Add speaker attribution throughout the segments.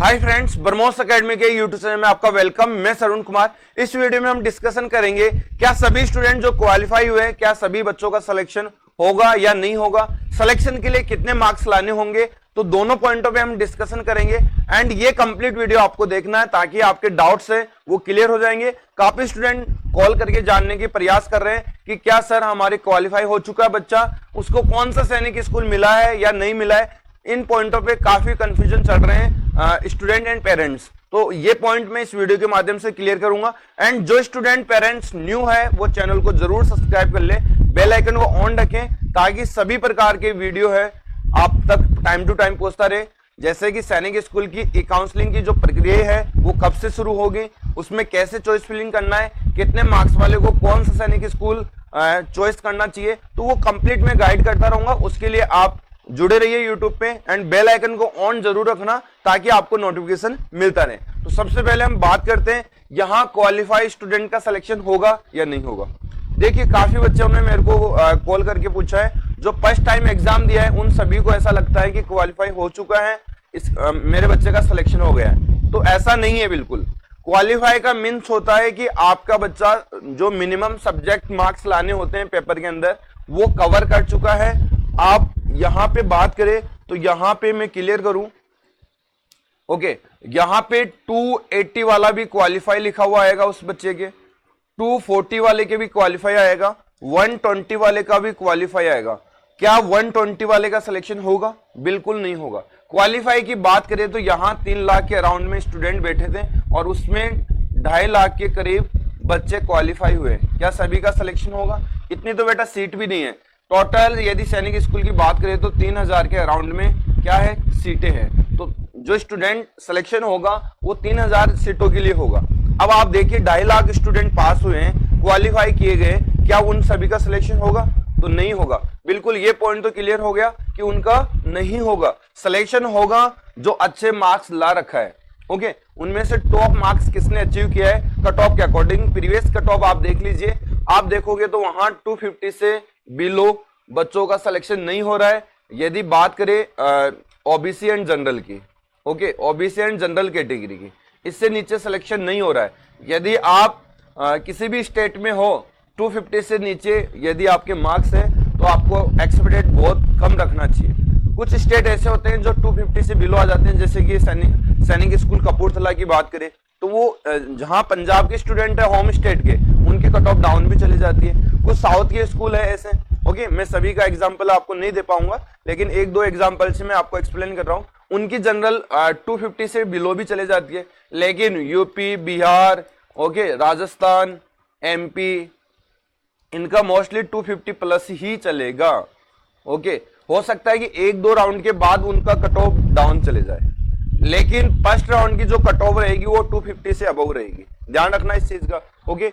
Speaker 1: Hi friends, BrahMos academy के YouTube channel में आपका वेलकम। मैं अरुण कुमार। इस वीडियो में हम डिस्कशन करेंगे क्या सभी स्टूडेंट जो क्वालिफाई हुए हैं, क्या सभी बच्चों का सिलेक्शन होगा या नहीं होगा, सिलेक्शन के लिए कितने मार्क्स लाने होंगे। तो दोनों पॉइंटों पे हम डिस्कशन करेंगे एंड ये कंप्लीट वीडियो आपको देखना है ताकि आपके डाउट्स है वो क्लियर हो जाएंगे। काफी स्टूडेंट कॉल करके जानने के प्रयास कर रहे हैं कि क्या सर हमारे क्वालिफाई हो चुका है बच्चा, उसको कौन सा सैनिक स्कूल मिला है या नहीं मिला है। इन पॉइंटों पे काफी कंफ्यूजन चल रहे हैं स्टूडेंट एंड पेरेंट्स। तो ये पॉइंट मैं इस वीडियो के माध्यम से क्लियर करूंगा एंड जो स्टूडेंट पेरेंट्स न्यू है वो चैनल को जरूर सब्सक्राइब कर ले, बेल आइकन को ऑन रखें ताकि सभी प्रकार के वीडियो है आप तक टाइम टू टाइम पहुंचता रहे। जैसे कि सैनिक स्कूल की काउंसलिंग की जो प्रक्रिया है वो कब से शुरू होगी, उसमें कैसे चॉइस फिलिंग करना है, कितने मार्क्स वाले को कौन सा सैनिक स्कूल चॉइस करना चाहिए, तो वो कंप्लीट में गाइड करता रहूंगा। उसके लिए आप जुड़े रहिए यूट्यूब पे एंड बेल आइकन को ऑन जरूर रखना ताकि आपको नोटिफिकेशन मिलता रहे। तो सबसे पहले हम बात करते हैं यहाँ क्वालिफाई स्टूडेंट का सिलेक्शन होगा या नहीं होगा। देखिए काफी बच्चों ने मेरे को कॉल करके पूछा है, जो फर्स्ट टाइम एग्जाम दिया है उन सभी को ऐसा लगता है कि क्वालिफाई हो चुका है, मेरे बच्चे का सिलेक्शन हो गया है। तो ऐसा नहीं है बिल्कुल। क्वालिफाई का मीन्स होता है कि आपका बच्चा जो मिनिमम सब्जेक्ट मार्क्स लाने होते हैं पेपर के अंदर वो कवर कर चुका है। आप यहां पे बात करें तो यहां पे मैं क्लियर करूं, ओके, यहां पे 280 वाला भी क्वालिफाई लिखा हुआ आएगा उस बच्चे के, 240 वाले के भी क्वालिफाई आएगा, 120 वाले का भी क्वालिफाई आएगा। क्या 120 वाले का सिलेक्शन होगा? बिल्कुल नहीं होगा। क्वालिफाई की बात करें तो यहां 3 लाख के अराउंड में स्टूडेंट बैठे थे और उसमें 2.5 लाख के करीब बच्चे क्वालिफाई हुए। क्या सभी का सिलेक्शन होगा? इतनी तो बेटा सीट भी नहीं है। टोटल यदि सैनिक स्कूल की बात करें तो 3000 के अराउंड में क्या है, सीटें हैं। तो जो स्टूडेंट सिलेक्शन होगा वो 3000 सीटों के लिए होगा। अब आप देखिए 2.5 लाख स्टूडेंट पास हुए हैं, क्वालिफाई किए गए, क्या उन सभी का सिलेक्शन होगा? तो नहीं होगा। बिल्कुल ये पॉइंट तो क्लियर हो गया कि उनका नहीं होगा। सिलेक्शन होगा जो अच्छे मार्क्स ला रखा है, ओके। उनमें से टॉप मार्क्स किसने अचीव किया है कट ऑफ के अकॉर्डिंग। प्रीवियस कट ऑफ आप देख लीजिए, आप देखोगे तो वहां 250 से बिलो बच्चों का सिलेक्शन नहीं हो रहा है। यदि बात करें ओबीसी एंड जनरल की, okay, OBC and general category की, इससे नीचे सिलेक्शन नहीं हो रहा है। यदि आप किसी भी स्टेट में हो 250 से नीचे यदि आपके मार्क्स हैं तो आपको एक्सपेक्टेड बहुत कम रखना चाहिए। कुछ स्टेट ऐसे होते हैं जो 250 से बिलो आ जाते हैं, जैसे कि सैनिक स्कूल कपूरथला की बात करें तो वो जहां पंजाब के स्टूडेंट है होम स्टेट के, उनकी कट ऑफ डाउन भी चली जाती है। कुछ साउथ के स्कूल है ऐसे, ओके। मैं सभी का एग्जांपल आपको नहीं दे पाऊंगा लेकिन एक दो एग्जांपल से मैं आपको एक्सप्लेन कर रहा हूं। उनकी जनरल 250 से बिलो भी चले जाती है, लेकिन UP, Bihar, okay, Rajasthan, MP, इनका मोस्टली 250 प्लस ही चलेगा, ओके। हो सकता है कि एक दो राउंड के बाद उनका कट ऑफ डाउन चले जाए, लेकिन फर्स्ट राउंड की जो कट ऑफ रहेगी वो 250 से अबव रहेगी। ध्यान रखना इस चीज का, ओके।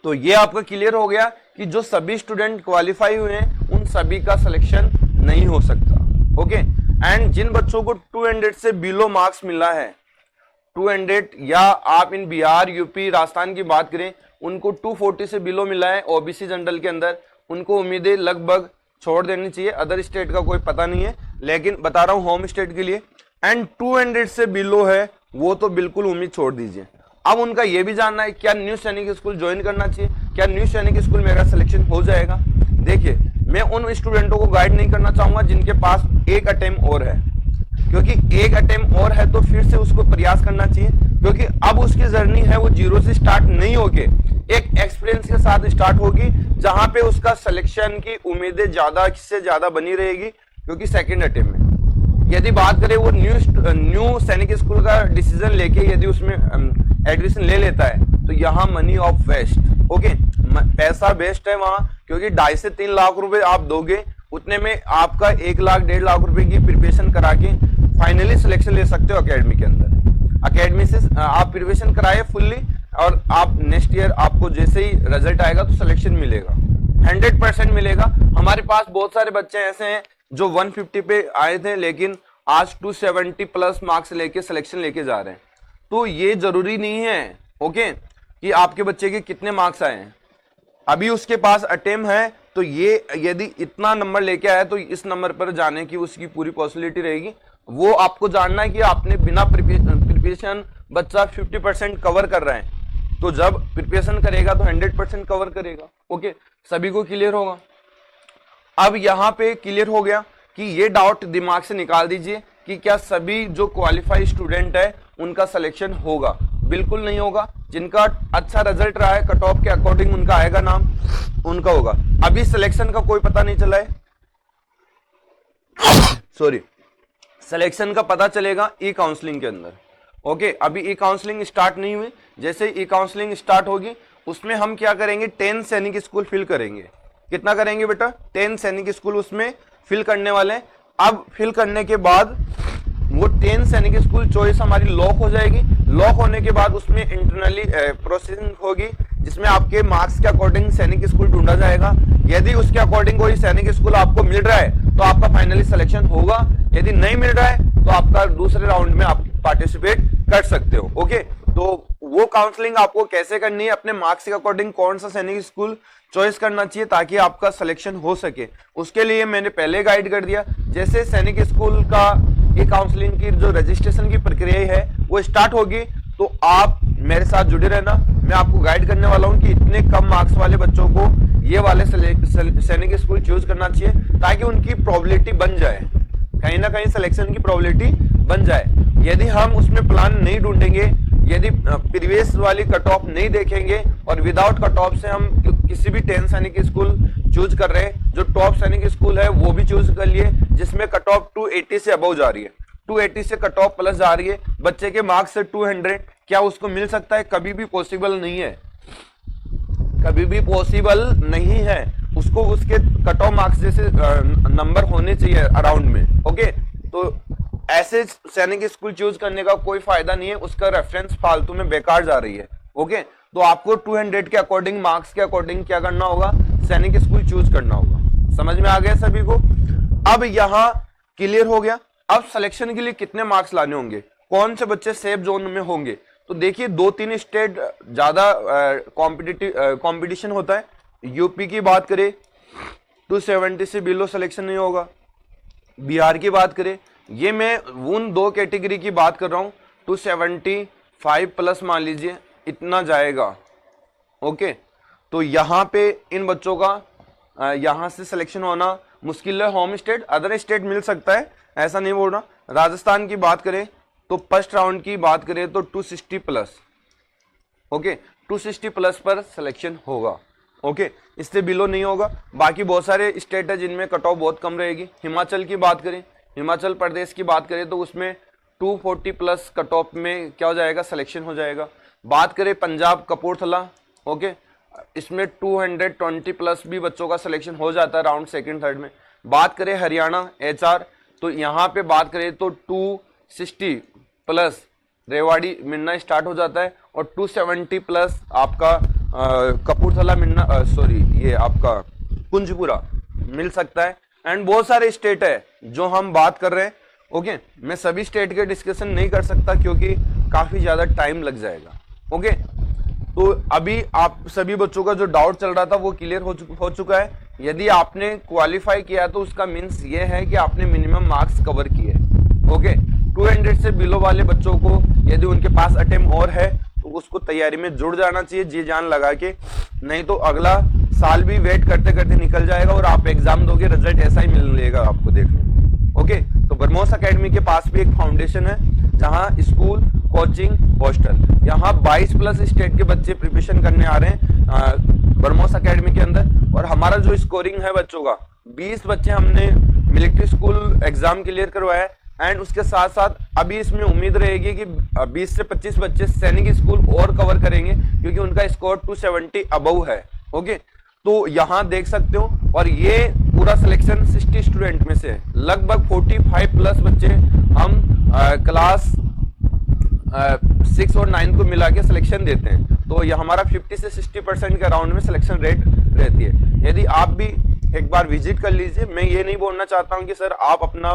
Speaker 1: तो ये आपका क्लियर हो गया कि जो सभी स्टूडेंट क्वालिफाई हुए हैं उन सभी का सिलेक्शन नहीं हो सकता, ओके। एंड जिन बच्चों को 200 से बिलो मार्क्स मिला है, 200, या आप इन बिहार, यूपी, राजस्थान की बात करें उनको 240 से बिलो मिला है ओबीसी जनरल के अंदर, उनको उम्मीदें लगभग छोड़ देनी चाहिए। अदर स्टेट का कोई पता नहीं है लेकिन बता रहा हूं होम स्टेट के लिए। एंड 200 से बिलो है वो तो बिल्कुल उम्मीद छोड़ दीजिए। अब उनका यह भी जानना है क्या न्यू सैनिक स्कूल ज्वाइन करना चाहिए, क्या न्यू सैनिक स्कूल मेरा सिलेक्शन हो जाएगा। देखिए मैं उन स्टूडेंटों को गाइड नहीं करना चाहूंगा जिनके पास एक अटेम्प्ट और है, क्योंकि एक अटेम्प्ट और है तो फिर से उसको प्रयास करना चाहिए, क्योंकि अब उसकी जर्नी है वो जीरो से स्टार्ट नहीं होके एक एक्सपीरियंस के साथ स्टार्ट होगी, जहां पे उसका सिलेक्शन की उम्मीदें ज्यादा से ज्यादा बनी रहेगी, क्योंकि सेकंड अटेम्प्ट में यदि बात करें वो न्यू सैनिक स्कूल का डिसीजन लेके यदि उसमें एडमिशन ले लेता है तो यहाँ मनी ऑफ वेस्ट, ओके, पैसा वेस्ट है वहां, क्योंकि 2.5 से 3 लाख रुपए आप दोगे, उतने में आपका 1 लाख 1.5 लाख रुपए की प्रिपरेशन करा के फाइनली सिलेक्शन ले सकते हो अकेडमी के अंदर। अकेडमी से आप प्रिपरेशन कराए फुल्ली और आप नेक्स्ट ईयर आपको जैसे ही रिजल्ट आएगा तो सिलेक्शन मिलेगा, 100% मिलेगा। हमारे पास बहुत सारे बच्चे ऐसे हैं जो 150 पे आए थे लेकिन आज 270 प्लस मार्क्स लेके सिलेक्शन लेके जा रहे हैं। तो ये जरूरी नहीं है, ओके, कि आपके बच्चे के कितने मार्क्स आए हैं। अभी उसके पास अटेम्प्ट है तो ये यदि इतना नंबर लेके आया तो इस नंबर पर जाने की उसकी पूरी पॉसिबिलिटी रहेगी। वो आपको जानना है कि आपने बिना प्रिपरेशन बच्चा 50% कवर कर रहा है, तो जब प्रिपरेशन करेगा तो 100% कवर करेगा। ओके, सभी को क्लियर होगा। अब यहाँ पे क्लियर हो गया कि ये डाउट दिमाग से निकाल दीजिए कि क्या सभी जो क्वालिफाई स्टूडेंट है उनका सिलेक्शन होगा? बिल्कुल नहीं होगा। जिनका अच्छा रिजल्ट रहा है कट ऑफ के अकॉर्डिंग उनका आएगा नाम, उनका होगा। अभी सिलेक्शन का कोई पता नहीं चला है, सॉरी, सिलेक्शन का पता चलेगा ई काउंसलिंग के अंदर। ओके, अभी ई काउंसलिंग स्टार्ट नहीं हुई। जैसे ई काउंसलिंग स्टार्ट होगी उसमें हम क्या करेंगे, 10 सैनिक स्कूल फिल करेंगे। कितना करेंगे बेटा? 10 सैनिक स्कूल उसमें फिल करने वाले हैं। अब फिल करने के बाद वो 10 सैनिक स्कूल चॉइस हमारी लॉक हो जाएगी। लॉक होने के बाद उसमें इंटरनली प्रोसेसिंग होगी जिसमें आपके मार्क्स के अकॉर्डिंग सैनिक स्कूल ढूंढा जाएगा। यदि उसके अकॉर्डिंग कोई सैनिक स्कूल आपको मिल रहा है तो आपका फाइनली सिलेक्शन होगा। यदि नहीं मिल रहा है तो आपका दूसरे राउंड में आप पार्टिसिपेट कर सकते हो। ओके, तो वो काउंसलिंग आपको कैसे करनी है, अपने मार्क्स के अकॉर्डिंग कौन सा सैनिक स्कूल चॉइस करना चाहिए ताकि आपका सिलेक्शन हो सके, उसके लिए मैंने पहले गाइड कर दिया। जैसे सैनिक स्कूल का ये काउंसलिंग की जो रजिस्ट्रेशन की प्रक्रिया है वो स्टार्ट होगी तो आप मेरे साथ जुड़े रहना। मैं आपको गाइड करने वाला हूं कि इतने कम मार्क्स वाले बच्चों को ये वाले सैनिक स्कूल चूज करना चाहिए ताकि उनकी प्रोबेबिलिटी बन जाए, कहीं ना कहीं सिलेक्शन की प्रोबेबिलिटी बन जाए। यदि हम उसमें प्लान नहीं ढूंढेंगे, यदि प्रीवियस वाली कट ऑफ नहीं देखेंगे और विदाउट कट ऑफ से हम किसी भी 10 सैनिक स्कूल चूज कर रहे हैं, जो टॉप सैनिक स्कूल है वो भी चूज कर लिए जिसमें कट ऑफ 280 से अबव जा रही है, 280 से कट ऑफ प्लस जा रही है, बच्चे के मार्क्स से 200, क्या उसको मिल सकता है? कभी भी पॉसिबल नहीं है, कभी भी पॉसिबल नहीं है। उसको उसके कट ऑफ मार्क्स जैसे नंबर होने चाहिए अराउंड में। ओके, तो ऐसे सैनिक स्कूल चूज करने का कोई फायदा नहीं है, उसका रेफरेंस फालतू में बेकार जा रही है। ओके, तो आपको 200 के अकॉर्डिंग, मार्क्स के अकॉर्डिंग क्या करना होगा, सैनिक स्कूल चूज करना होगा। समझ में आ गया सभी को? अब यहां क्लियर हो गया। अब सिलेक्शन के लिए कितने मार्क्स लाने होंगे, कौन से बच्चे सेफ जोन में होंगे, तो देखिए 2-3 स्टेट ज्यादा कंपटीशन होता है। यूपी की बात करें 270 से बिलो सिलेक्शन नहीं होगा। बिहार की बात करें, ये मैं उन 2 कैटेगरी की बात कर रहा हूं, 275 प्लस मान लीजिए इतना जाएगा। ओके, तो यहाँ पे इन बच्चों का यहाँ से सिलेक्शन होना मुश्किल है। होम स्टेट, अदर स्टेट मिल सकता है, ऐसा नहीं बोल रहा। राजस्थान की बात करें तो फर्स्ट राउंड की बात करें तो 260 प्लस, ओके, 260 प्लस पर सिलेक्शन होगा। ओके, इससे बिलो नहीं होगा। बाकी बहुत सारे स्टेट है जिनमें कट ऑफ बहुत कम रहेगी। हिमाचल की बात करें, हिमाचल प्रदेश की बात करें तो उसमें 240 प्लस कट ऑफ में क्या हो जाएगा, सिलेक्शन हो जाएगा। बात करें पंजाब कपूरथला, ओके, इसमें 220 प्लस भी बच्चों का सिलेक्शन हो जाता है राउंड सेकंड थर्ड में। बात करें हरियाणा HR, तो यहाँ पे बात करें तो 260 प्लस रेवाड़ी मिलना स्टार्ट हो जाता है और 270 प्लस आपका कपूरथला मिलना, सॉरी ये आपका कुंजपुरा मिल सकता है। एंड बहुत सारे स्टेट है जो हम बात कर रहे हैं। ओके, मैं सभी स्टेट के डिस्कशन नहीं कर सकता क्योंकि काफी ज्यादा टाइम लग जाएगा। ओके, तो अभी आप सभी बच्चों का जो डाउट चल रहा था वो क्लियर हो चुका है। यदि आपने क्वालिफाई किया तो उसका मीन्स ये है कि आपने मिनिमम मार्क्स कवर किए। ओके, 200 से बिलो वाले बच्चों को यदि उनके पास अटेम्प्ट और है तो उसको तैयारी में जुड़ जाना चाहिए जी जान लगा के, नहीं तो अगला साल भी वेट करते करते निकल जाएगा और आप एग्जाम दोगे, रिजल्ट ऐसा ही मिलेगा आपको देखने। ओके, तो ब्रह्मोस एकेडमी के पास भी एक फाउंडेशन है जहां स्कूल, कोचिंग, हॉस्टल, यहाँ 22 प्लस स्टेट के बच्चे प्रिपरेशन करने आ रहे हैं ब्रह्मोस एकेडमी के अंदर। और हमारा जो स्कोरिंग है बच्चों का, 20 बच्चे हमने मिलिट्री स्कूल एग्जाम क्लियर करवाया एंड उसके साथ साथ अभी इसमें उम्मीद रहेगी कि 20 से 25 बच्चे सैनिक स्कूल और कवर करेंगे क्योंकि उनका स्कोर 270 अबव है। ओके, तो यहाँ देख सकते हो। और ये पूरा सिलेक्शन 60 स्टूडेंट में से लगभग 45 प्लस बच्चे हम क्लास 6 और 9 को मिला के सिलेक्शन देते हैं। तो यह हमारा 50 से 60% के अराउंड में सिलेक्शन रेट रहती है। यदि आप भी एक बार विजिट कर लीजिए। मैं ये नहीं बोलना चाहता हूँ कि सर आप अपना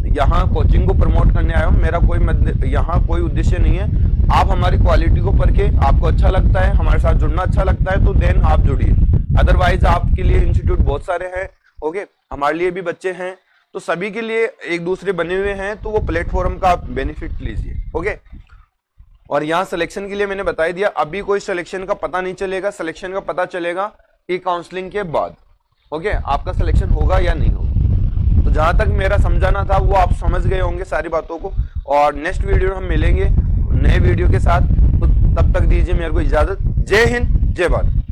Speaker 1: यहाँ कोचिंग को प्रमोट करने आए हो, मेरा कोई यहाँ कोई उद्देश्य नहीं है। आप हमारी क्वालिटी को पढ़ के आपको अच्छा लगता है, हमारे साथ जुड़ना अच्छा लगता है तो देन आप जुड़िए। अदरवाइज आपके लिए इंस्टीट्यूट बहुत सारे हैं। ओके, हमारे लिए भी बच्चे हैं तो सभी के लिए एक दूसरे बने हुए हैं, तो वो प्लेटफॉर्म का आप बेनिफिट लीजिए। ओके, और यहाँ सिलेक्शन के लिए मैंने बता दिया, अभी कोई सिलेक्शन का पता नहीं चलेगा, सिलेक्शन का पता चलेगा ई काउंसलिंग के बाद। ओके, आपका सिलेक्शन होगा या नहीं होगा। तो जहां तक मेरा समझाना था वो आप समझ गए होंगे सारी बातों को, और नेक्स्ट वीडियो में हम मिलेंगे नए वीडियो के साथ। तो तब तक दीजिए मेरे को इजाजत। जय हिंद, जय भारत।